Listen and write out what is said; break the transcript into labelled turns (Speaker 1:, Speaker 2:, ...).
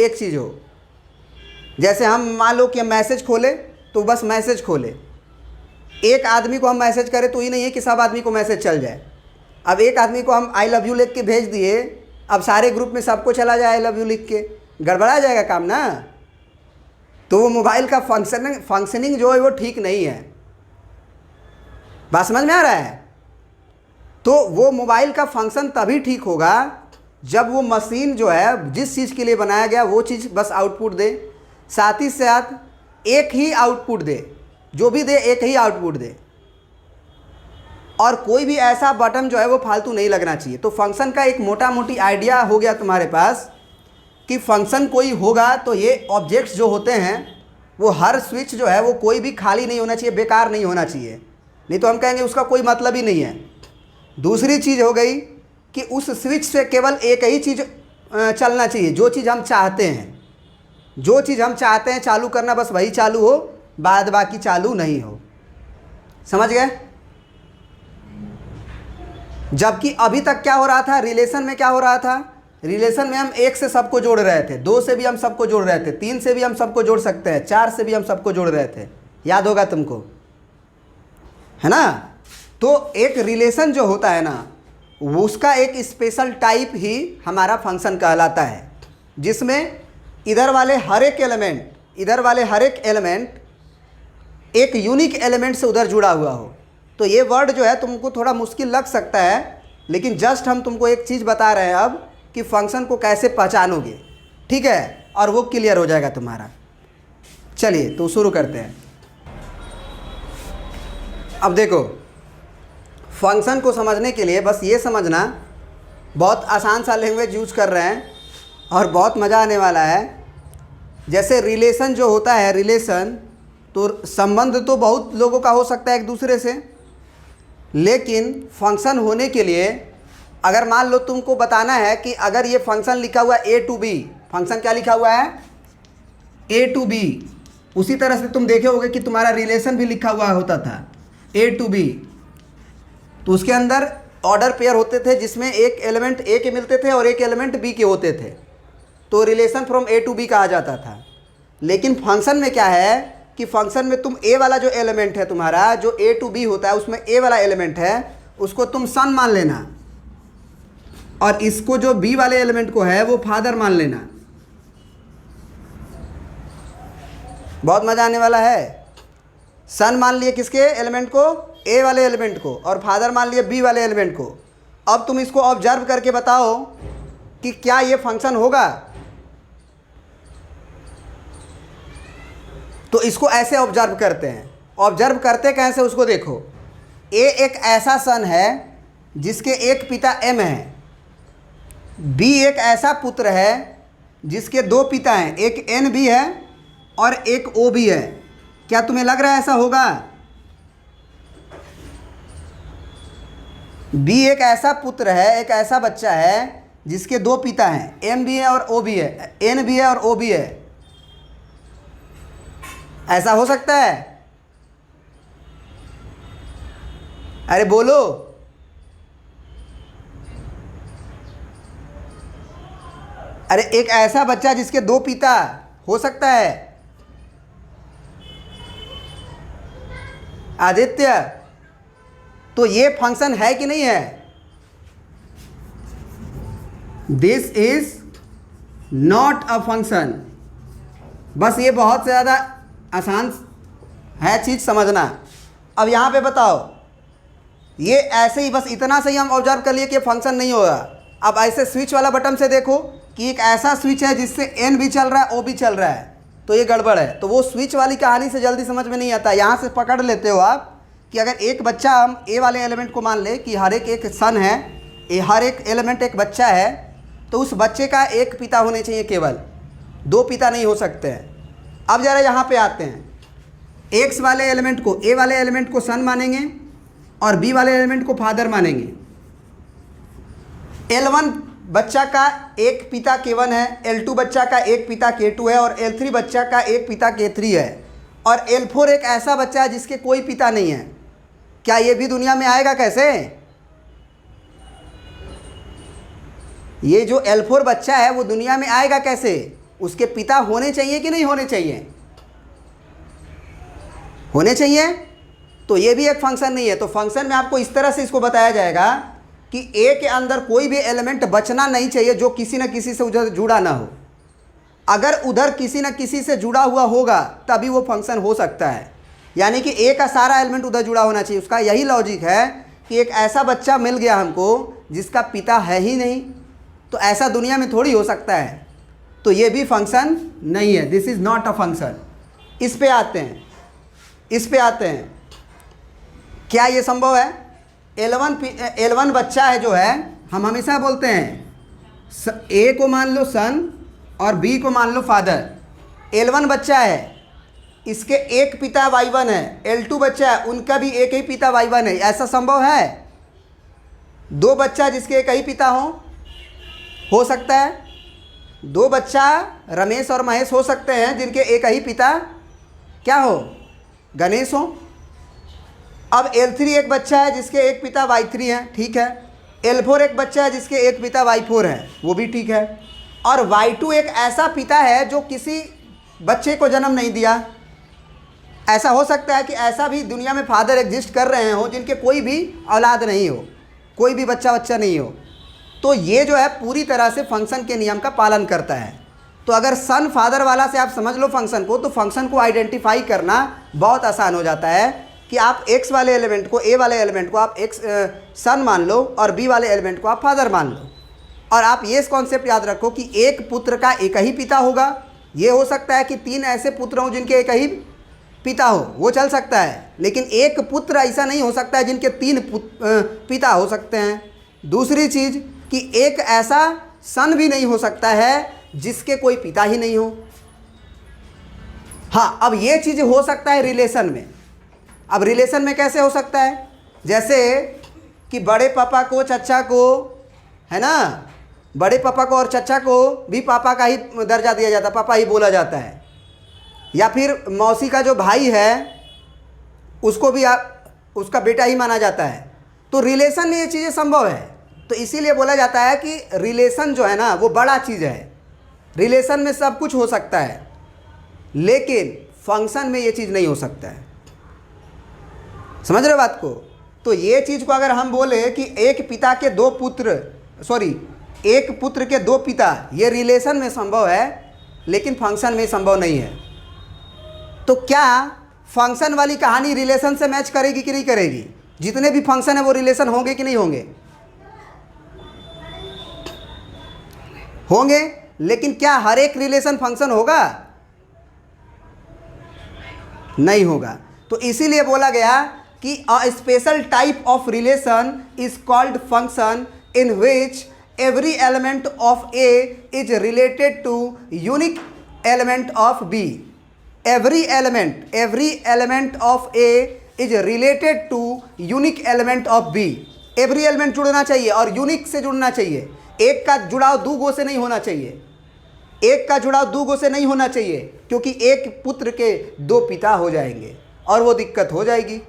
Speaker 1: एक चीज़ हो, जैसे हम मान लो कि हम मैसेज खोले तो बस मैसेज खोले, एक आदमी को हम मैसेज करें तो ये नहीं है कि सब आदमी को मैसेज चल जाए। अब एक आदमी को हम आई लव यू लिख के भेज दिए, अब सारे ग्रुप में सबको चला जाए आई लव यू लिख के, गड़बड़ा जाएगा काम ना। तो वो मोबाइल का फंक्शनिंग जो है वो ठीक नहीं है। बात समझ में आ रहा है? तो वो मोबाइल का फंक्शन तभी ठीक होगा जब वो मशीन जो है जिस चीज़ के लिए बनाया गया वो चीज़ बस आउटपुट दे, साथ ही साथ एक ही आउटपुट दे, जो भी दे एक ही आउटपुट दे, और कोई भी ऐसा बटन जो है वो फालतू नहीं लगना चाहिए। तो फंक्शन का एक मोटा मोटी आइडिया हो गया तुम्हारे पास कि फंक्शन कोई होगा तो ये ऑब्जेक्ट्स जो होते हैं वो हर स्विच जो है वो कोई भी खाली नहीं होना चाहिए, बेकार नहीं होना चाहिए, नहीं तो हम कहेंगे उसका कोई मतलब ही नहीं है। दूसरी चीज़ हो गई कि उस स्विच से केवल एक ही चीज़ चलना चाहिए, जो चीज़ हम चाहते हैं, जो चीज़ हम चाहते हैं चालू करना बस वही चालू हो, बाद बाकी चालू नहीं हो। समझ गए? जबकि अभी तक क्या हो रहा था, रिलेशन में क्या हो रहा था, रिलेशन में हम एक से सबको जोड़ रहे थे, दो से भी हम सबको जोड़ रहे थे, तीन से भी हम सबको जोड़ सकते हैं, चार से भी हम सबको जोड़ रहे थे, याद होगा तुमको, है ना। तो एक रिलेशन जो होता है ना उसका एक स्पेशल टाइप ही हमारा फंक्शन कहलाता है, जिसमें इधर वाले हर एक एलिमेंट एक यूनिक एलिमेंट से उधर जुड़ा हुआ हो। तो ये वर्ड जो है तुमको थोड़ा मुश्किल लग सकता है, लेकिन जस्ट हम तुमको एक चीज़ बता रहे हैं अब कि फंक्शन को कैसे पहचानोगे, ठीक है, और वो क्लियर हो जाएगा तुम्हारा। चलिए तो शुरू करते हैं। अब देखो, फंक्शन को समझने के लिए बस ये समझना, बहुत आसान सा लैंग्वेज यूज कर रहे हैं और बहुत मज़ा आने वाला है। जैसे रिलेशन जो होता है, रिलेशन तो संबंध तो बहुत लोगों का हो सकता है एक दूसरे से, लेकिन फंक्शन होने के लिए अगर मान लो तुमको बताना है कि अगर ये फंक्शन लिखा हुआ है A to B, फंक्शन क्या लिखा हुआ है A to B, उसी तरह से तुम देखे होगे कि तुम्हारा रिलेशन भी लिखा हुआ होता था A to B। तो उसके अंदर ऑर्डर पेयर होते थे जिसमें एक एलिमेंट A के मिलते थे और एक एलिमेंट B के होते थे, तो relation from A to B कहा जाता था। लेकिन फंक्शन में क्या है कि फंक्शन में तुम A वाला जो एलिमेंट है तुम्हारा, जो A to B होता है उसमें A वाला एलिमेंट है उसको तुम सन मान लेना, और इसको जो B वाले एलिमेंट को है वो फादर मान लेना। बहुत मज़ा आने वाला है। सन मान लिए किसके एलिमेंट को, A वाले एलिमेंट को, और फादर मान लिए B वाले एलिमेंट को। अब तुम इसको ऑब्जर्व करके बताओ कि क्या ये फंक्शन होगा। तो इसको ऐसे ऑब्जर्व करते हैं, ऑब्जर्व करते कैसे उसको देखो। A एक ऐसा सन है जिसके एक पिता M है, B एक ऐसा पुत्र है जिसके दो पिता हैं, एक N भी है और एक O भी है। क्या तुम्हें लग रहा है ऐसा होगा? B एक ऐसा पुत्र है, एक ऐसा बच्चा है जिसके दो पिता हैं, M भी है और O भी है, N भी है और O भी है। ऐसा हो सकता है? अरे बोलो। अरे एक ऐसा बच्चा जिसके दो पिता, हो सकता है? आदित्य, तो ये फंक्शन है कि नहीं है? This is not a function. बस ये बहुत ज़्यादा आसान है चीज़ समझना। अब यहाँ पे बताओ, ये ऐसे ही बस इतना से ही हम ऑब्जर्व कर लिए कि फंक्शन नहीं होगा। अब ऐसे स्विच वाला बटन से देखो कि एक ऐसा स्विच है जिससे N भी चल रहा है, O भी चल रहा है, तो ये गड़बड़ है। तो वो स्विच वाली कहानी से जल्दी समझ में नहीं आता। यहाँ से पकड़ लेते हो आप कि अगर एक बच्चा, हम A वाले एलिमेंट को मान ले कि हर एक सन है, हर एक एलिमेंट एक बच्चा है, तो उस बच्चे का एक पिता होने चाहिए, केवल दो पिता नहीं हो सकते हैं। अब ज़रा यहाँ पे आते हैं, X वाले एलिमेंट को, A वाले एलिमेंट को सन मानेंगे और B वाले एलिमेंट को फादर मानेंगे। L1 बच्चा का एक पिता K1 है, L2 बच्चा का एक पिता K2 है और L3 बच्चा का एक पिता K3 है, और L4 एक ऐसा बच्चा है जिसके कोई पिता नहीं है। क्या ये भी दुनिया में आएगा कैसे? ये जो L4 बच्चा है वो दुनिया में आएगा कैसे? उसके पिता होने चाहिए कि नहीं होने चाहिए? होने चाहिए। तो ये भी एक फंक्शन नहीं है। तो फंक्शन में आपको इस तरह से इसको बताया जाएगा कि ए के अंदर कोई भी एलिमेंट बचना नहीं चाहिए जो किसी न किसी से उधर जुड़ा ना हो। अगर उधर किसी न किसी से जुड़ा हुआ होगा तभी वो फंक्शन हो सकता है। यानी कि ए का सारा एलिमेंट उधर जुड़ा होना चाहिए। उसका यही लॉजिक है कि एक ऐसा बच्चा मिल गया हमको जिसका पिता है ही नहीं, तो ऐसा दुनिया में थोड़ी हो सकता है, तो ये भी फंक्शन नहीं है। This is not a function. इस पे आते हैं, क्या ये संभव है? L1 बच्चा है जो है, हम हमेशा बोलते हैं ए को मान लो सन और बी को मान लो फादर। L1 बच्चा है, इसके एक पिता Y1 है। L2 बच्चा है, उनका भी एक ही पिता Y1 है। ऐसा संभव है? दो बच्चा जिसके एक ही पिता हो सकता है। दो बच्चा रमेश और महेश हो सकते हैं जिनके एक ही पिता क्या हो? गणेश हो। अब L3 एक बच्चा है जिसके एक पिता Y3 है, ठीक है। L4 एक बच्चा है जिसके एक पिता Y4 है, वो भी ठीक है। और Y2 एक ऐसा पिता है जो किसी बच्चे को जन्म नहीं दिया। ऐसा हो सकता है कि ऐसा भी दुनिया में फादर एग्जिस्ट कर रहे हो जिनके कोई भी औलाद नहीं हो, कोई भी बच्चा नहीं हो। तो ये जो है पूरी तरह से फंक्शन के नियम का पालन करता है। तो अगर सन फादर वाला से आप समझ लो फंक्शन को, तो फंक्शन को आइडेंटिफाई करना बहुत आसान हो जाता है कि आप एक्स वाले एलिमेंट को, ए वाले एलिमेंट को आप एक्स सन मान लो और बी वाले एलिमेंट को आप फादर मान लो। और आप ये कॉन्सेप्ट याद रखो कि एक पुत्र का एक ही पिता होगा। ये हो सकता है कि तीन ऐसे पुत्र हों जिनके एक ही पिता हो, वो चल सकता है। लेकिन एक पुत्र ऐसा नहीं हो सकता है जिनके तीन पिता हो सकते हैं। दूसरी चीज़ कि एक ऐसा सन भी नहीं हो सकता है जिसके कोई पिता ही नहीं हो। हाँ, अब ये चीज़ हो सकता है रिलेशन में। अब रिलेशन में कैसे हो सकता है? जैसे कि बड़े पापा को चचा को, है ना, बड़े पापा को और चचा को भी पापा का ही दर्जा दिया जाता है, पापा ही बोला जाता है। या फिर मौसी का जो भाई है उसको भी उसका बेटा ही माना जाता है। तो रिलेशन में ये चीज़ें संभव है। तो इसीलिए बोला जाता है कि रिलेशन जो है ना वो बड़ा चीज़ है। रिलेशन में सब कुछ हो सकता है, लेकिन फंक्शन में ये चीज़ नहीं हो सकता है। समझ रहे हो बात को? तो ये चीज़ को अगर हम बोले कि एक पिता के दो पुत्र, एक पुत्र के दो पिता, ये रिलेशन में संभव है लेकिन फंक्शन में संभव नहीं है। तो क्या फंक्शन वाली कहानी रिलेशन से मैच करेगी कि नहीं करेगी? जितने भी फंक्शन है वो रिलेशन होंगे कि नहीं होंगे? होंगे। लेकिन क्या हर एक रिलेशन फंक्शन होगा? नहीं होगा। तो इसीलिए बोला गया कि a special type of relation is called function in which every element of A is related to unique element of B. Every element of A is related to unique element of B. Every element जुड़ना चाहिए और unique से जुड़ना चाहिए। एक का जुड़ाव दो गो से नहीं होना चाहिए। एक का जुड़ाव दो गो से नहीं होना चाहिए, क्योंकि एक पुत्र के दो पिता हो जाएंगे और वो दिक्कत हो जाएगी।